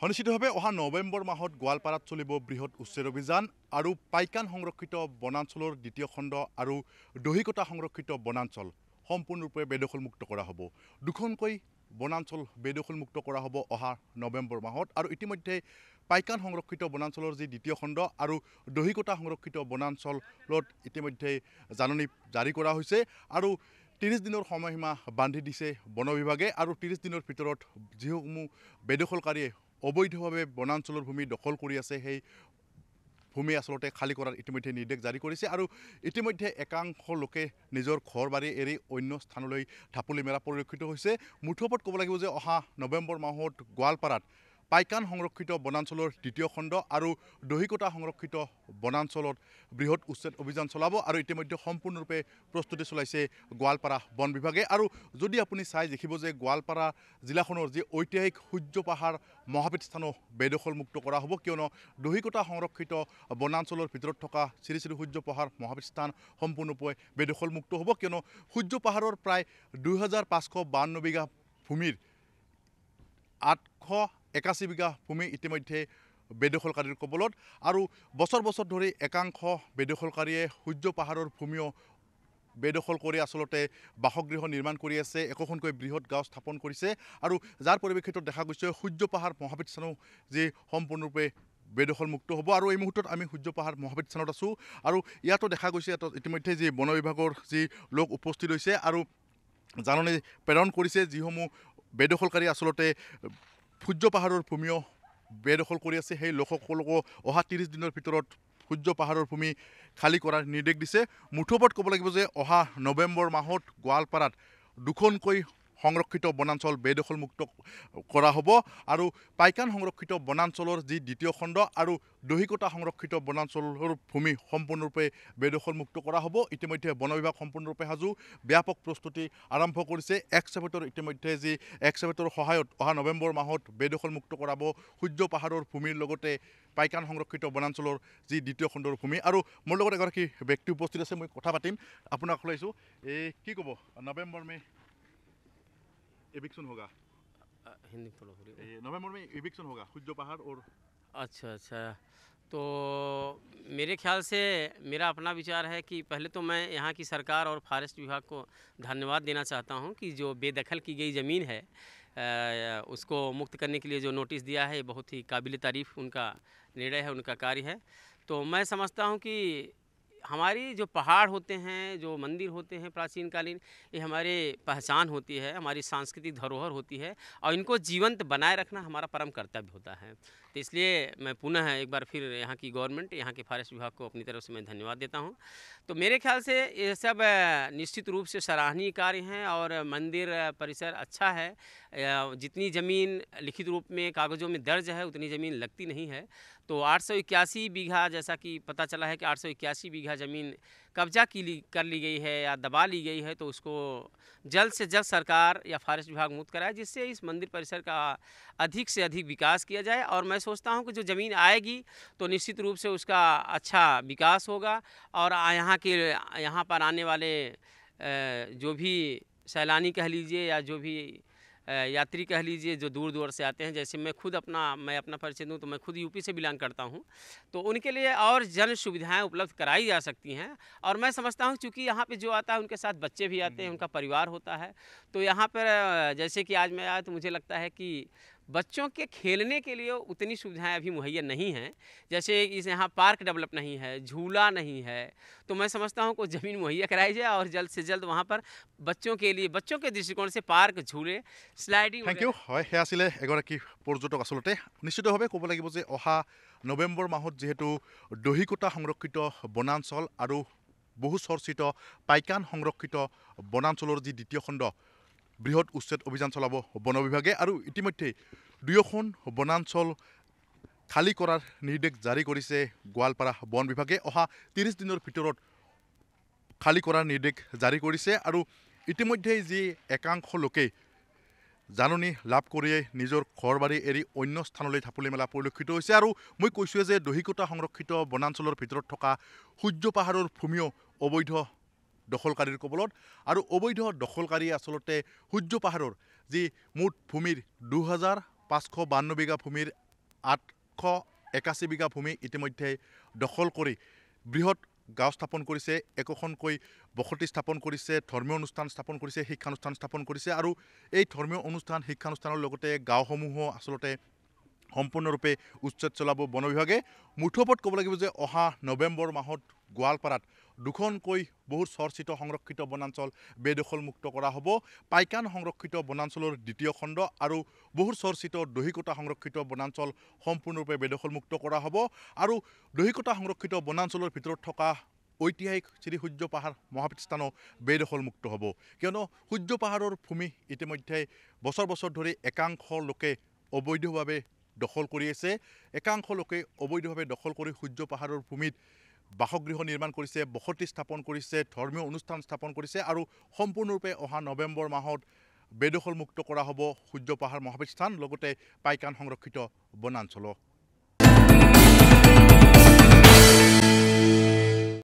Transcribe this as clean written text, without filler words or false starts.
নিশ্চিতভাৱে অহা নৱেম্বৰ মাহত গোৱালপাৰাত চলিব বৃহৎ উচ্ছেদ অভিযান আৰু পাইকান সংৰক্ষিত বনাঞ্চলৰ দ্বিতীয় খণ্ড আৰু দহিকটা সংৰক্ষিত বনাঞ্চল সম্পূৰ্ণৰূপে বেদখলমুক্ত কৰা হ'ব। দুখনকৈ বনাঞ্চল বেদখলমুক্ত কৰা হ'ব অহা নৱেম্বৰ মাহত আৰু ইতিমধ্যে পাইকান সংৰক্ষিত বনাঞ্চলৰ যি দ্বিতীয় খণ্ড আৰু দহিকটা সংৰক্ষিত বনাঞ্চলত ইতিমধ্যে জাননী জাৰি কৰা হৈছে আৰু 30 দিনৰ সময়সীমা বান্ধি দিছে বন বিভাগে আৰু 30 দিনৰ ভিতৰত যিসমূহ বেদখলকাৰীয়ে অবৈধভাৱে বনাঞ্চলৰ ভূমি দখল কৰি আছে সেই ভূমি আচলতে খালী কৰাৰ ইতিমধ্যে নিৰ্দেশ জাৰি কৰিছে আৰু ইতিমধ্যে একাংশ লোকে নিজৰ ঘৰ বাৰী এৰি অন্য স্থানলৈ ঢাপলি মেলা পৰিলক্ষিত হৈছে। মুঠোপত ক'ব লাগিব যে অহা নৱেম্বৰ মাহত গোৱালপাৰাত পাইকান সংৰক্ষিত বনাঞ্চলৰ দ্বিতীয় খণ্ড আৰু দহিকটা সংৰক্ষিত বনাঞ্চলত বৃহৎ উচ্ছেদ অভিযান চলাব আৰু ইতিমধ্যে সম্পূৰ্ণৰূপে প্ৰস্তুতি চলাইছে গোৱালপাৰা বন বিভাগে। আৰু যদি আপুনি চাই দেখিব যে গোৱালপাৰা জিলাখনৰ যি ঐতিহাসিক সূৰ্য পাহাৰ মহাপীঠ স্থানো বেদখলমুক্ত কৰা হ'ব, কিয়নো দহিকটা সংৰক্ষিত বনাঞ্চলৰ ভিতৰত থকা শ্ৰী শ্ৰী সূৰ্য পাহাৰ মহাপীঠ স্থান সম্পূৰ্ণৰূপে বেদখলমুক্ত হ'ব, কিয়নো সূৰ্য পাহাৰৰ প্ৰায় 2552 বিঘা ভূমিৰ 881 বিঘা ভূমি ইতিমধ্যে বেদখলকাৰীৰ কবলত আৰু বছৰ বছৰ ধৰি একাংশ বেদখলকাৰীয়ে সূৰ্য পাহাৰৰ ভূমিও বেদখল কৰি আচলতে বাসগৃহ নিৰ্মাণ কৰি আছে, একোখনকৈ বৃহৎ গাঁও স্থাপন কৰিছে আৰু যাৰ পৰিপ্ৰেক্ষিতত দেখা গৈছে সূৰ্য পাহাৰ মহাপীঠ স্থানো যি সম্পূৰ্ণৰূপে বেদখলমুক্ত হ'ব। আৰু এই মুহূৰ্তত আমি সূৰ্য পাহাৰ মহাপীঠ স্থানত আছোঁ আৰু ইয়াতো দেখা গৈছে ইতিমধ্যে যি বন বিভাগৰ যি লোক উপস্থিত হৈছে আৰু জাননী প্ৰেৰণ কৰিছে যিসমূহ বেদখলকাৰী আচলতে সূৰ্য পাহাৰৰ ভূমিও বেদখল কৰি আছে সেই লোকসকলকো অহা 30 দিনৰ ভিতৰত সূৰ্য পাহাৰৰ ভূমি খালী কৰাৰ নিৰ্দেশ দিছে। মুঠোপত ক'ব লাগিব যে অহা নৱেম্বৰ মাহত গোৱালপাৰাত দুখনকৈ সংৰক্ষিত বনাঞ্চল বেদখলমুক্ত কৰা হ'ব আৰু পাইকান সংৰক্ষিত বনাঞ্চলৰ যি দ্বিতীয় খণ্ড আৰু দহিকটা সংৰক্ষিত বনাঞ্চলৰ ভূমি সম্পূৰ্ণৰূপে বেদখলমুক্ত কৰা হ'ব। ইতিমধ্যে বন বিভাগ সম্পূৰ্ণৰূপে সাজু, ব্যাপক প্ৰস্তুতি আৰম্ভ কৰিছে। এক্সকাভেটৰ ইতিমধ্যে যি এক্সকাভেটৰৰ সহায়ত অহা নৱেম্বৰ মাহত বেদখলমুক্ত কৰাব সূৰ্য পাহাৰৰ ভূমিৰ লগতে পাইকান সংৰক্ষিত বনাঞ্চলৰ যি দ্বিতীয় খণ্ডৰ ভূমি। আৰু মোৰ লগত এগৰাকী ব্যক্তি উপস্থিত আছে, মই কথা পাতিম। আপোনাক লৈছোঁ, কি ক'ব নৱেম্বৰ মে एविक्शन होगा? हिंदी पढ़ो। नवंबर में एविक्शन होगा सূर्য पहाड़ और अच्छा, तो मेरे ख्याल से मेरा अपना विचार है कि पहले तो मैं यहाँ की सरकार और फॉरेस्ट विभाग को धन्यवाद देना चाहता हूँ कि जो बेदखल की गई ज़मीन है उसको मुक्त करने के लिए जो नोटिस दिया है बहुत ही काबिल तारीफ़ उनका निर्णय है, उनका कार्य है। तो मैं समझता हूँ कि हमारी जो पहाड़ होते हैं, जो मंदिर होते हैं प्राचीन कालीन, ये हमारे पहचान होती है, हमारी सांस्कृतिक धरोहर होती है और इनको जीवंत बनाए रखना हमारा परम कर्तव्य होता है। तो इसलिए मैं पुनः एक बार फिर यहाँ की गवर्नमेंट, यहाँ के फॉरेस्ट विभाग को अपनी तरफ से मैं धन्यवाद देता हूँ। तो मेरे ख्याल से ये सब निश्चित रूप से सराहनीय कार्य हैं और मंदिर परिसर अच्छा है। जितनी ज़मीन लिखित रूप में कागज़ों में दर्ज है उतनी ज़मीन लगती नहीं है। तो 881 बीघा, जैसा कि पता चला है कि 881 बीघा ज़मीन कब्जा कर ली गई है या दबा ली गई है, तो उसको जल्द से जल्द सरकार या फॉरेस्ट विभाग मुक्त कराए, जिससे इस मंदिर परिसर का अधिक से अधिक विकास किया जाए। और मैं सोचता हूं कि जो ज़मीन आएगी तो निश्चित रूप से उसका अच्छा विकास होगा और यहाँ पर आने वाले जो भी सैलानी कह लीजिए या जो भी यात्री कह लीजिए जो दूर दूर से आते हैं, जैसे मैं अपना परिचय दूँ तो मैं खुद यूपी से बिलोंग करता हूँ, तो उनके लिए और जन सुविधाएं उपलब्ध कराई जा सकती हैं। और मैं समझता हूँ क्योंकि यहाँ पे जो आता है उनके साथ बच्चे भी आते हैं, उनका परिवार होता है, तो यहाँ पर जैसे कि आज मैं आया तो मुझे लगता है कि बच्चों के खेलने के लिए उतनी सुविधाएं अभी मुहैया नहीं हैं। जैसे इस यहाँ पार्क डेवलप नहीं है, झूला नहीं है, तो मैं समझता हूँ को ज़मीन मुहैया कराई जाए और जल्द से जल्द वहाँ पर बच्चों के दृष्टिकोण से पार्क, झूले, स्लाइडिंग। Thank you. হয় হে আছিলে এগৰাকী পৰ্যটক। আচলতে নিশ্চিতভাৱে ক'ব লাগিব যে অহা নৱেম্বৰ মাহত যিহেতু দহিকটা সংৰক্ষিত বনাঞ্চল আৰু বহু চৰ্চিত পাইকান সংৰক্ষিত বনাঞ্চলৰ যি দ্বিতীয় খণ্ড বৃহৎ উচ্ছেদ অভিযান চলাব বন বিভাগে আৰু ইতিমধ্যে দুয়োখন বনাঞ্চল খালী কৰাৰ নিৰ্দেশ জাৰি কৰিছে গোৱালপাৰা বন বিভাগে। অহা 30 দিনৰ ভিতৰত খালী কৰাৰ নিৰ্দেশ জাৰি কৰিছে আৰু ইতিমধ্যে যি একাংশ লোকে জাননী লাভ কৰিয়ে নিজৰ ঘৰ বাৰী এৰি অন্য স্থানলৈ ঢাপলি মেলা পৰিলক্ষিত হৈছে। আৰু মই কৈছোঁৱে যে দহিকটা সংৰক্ষিত বনাঞ্চলৰ ভিতৰত থকা সূৰ্য পাহাৰৰ ভূমিও অবৈধ দখলকাৰীৰ কবলত আৰু অবৈধ দখলকাৰীয়ে আচলতে সূৰ্য পাহাৰৰ যি মুঠ ভূমিৰ 2552 বিঘা ভূমিৰ 881 বিঘা ভূমি ইতিমধ্যে দখল কৰি বৃহৎ গাঁও স্থাপন কৰিছে, একোখনকৈ বসতি স্থাপন কৰিছে, ধৰ্মীয় অনুষ্ঠান স্থাপন কৰিছে, শিক্ষানুষ্ঠান স্থাপন কৰিছে আৰু এই ধৰ্মীয় অনুষ্ঠান শিক্ষানুষ্ঠানৰ লগতে গাঁওসমূহো আচলতে সম্পূৰ্ণৰূপে উচ্ছেদ চলাব বন বিভাগে। মুঠোপত ক'ব লাগিব যে অহা নৱেম্বৰ মাহত গোৱালপাৰাত দুখনকৈ বহুত চৰ্চিত সংৰক্ষিত বনাঞ্চল বেদখলমুক্ত কৰা হ'ব। পাইকান সংৰক্ষিত বনাঞ্চলৰ দ্বিতীয় খণ্ড আৰু বহুত চৰ্চিত দহিকটা সংৰক্ষিত বনাঞ্চল সম্পূৰ্ণৰূপে বেদখলমুক্ত কৰা হ'ব আৰু দহিকটা সংৰক্ষিত বনাঞ্চলৰ ভিতৰত থকা ঐতিহাসিক শ্ৰী সূৰ্য পাহাৰ মহাপীঠস্থানো বেদখলমুক্ত হ'ব, কিয়নো সূৰ্য পাহাৰৰ ভূমি ইতিমধ্যে বছৰ বছৰ ধৰি একাংশ লোকে অবৈধভাৱে দখল কৰি আছে। একাংশ লোকে অবৈধভাৱে দখল কৰি সূৰ্য পাহাৰৰ ভূমিত বাসগৃহ নিৰ্মাণ কৰিছে, বসতি স্থাপন কৰিছে, ধৰ্মীয় অনুষ্ঠান স্থাপন কৰিছে আৰু সম্পূৰ্ণৰূপে অহা নৱেম্বৰ মাহত বেদখলমুক্ত কৰা হ'ব সূৰ্য পাহাৰ মহাপীঠস্থান লগতে পাইকান সংৰক্ষিত বনাঞ্চল।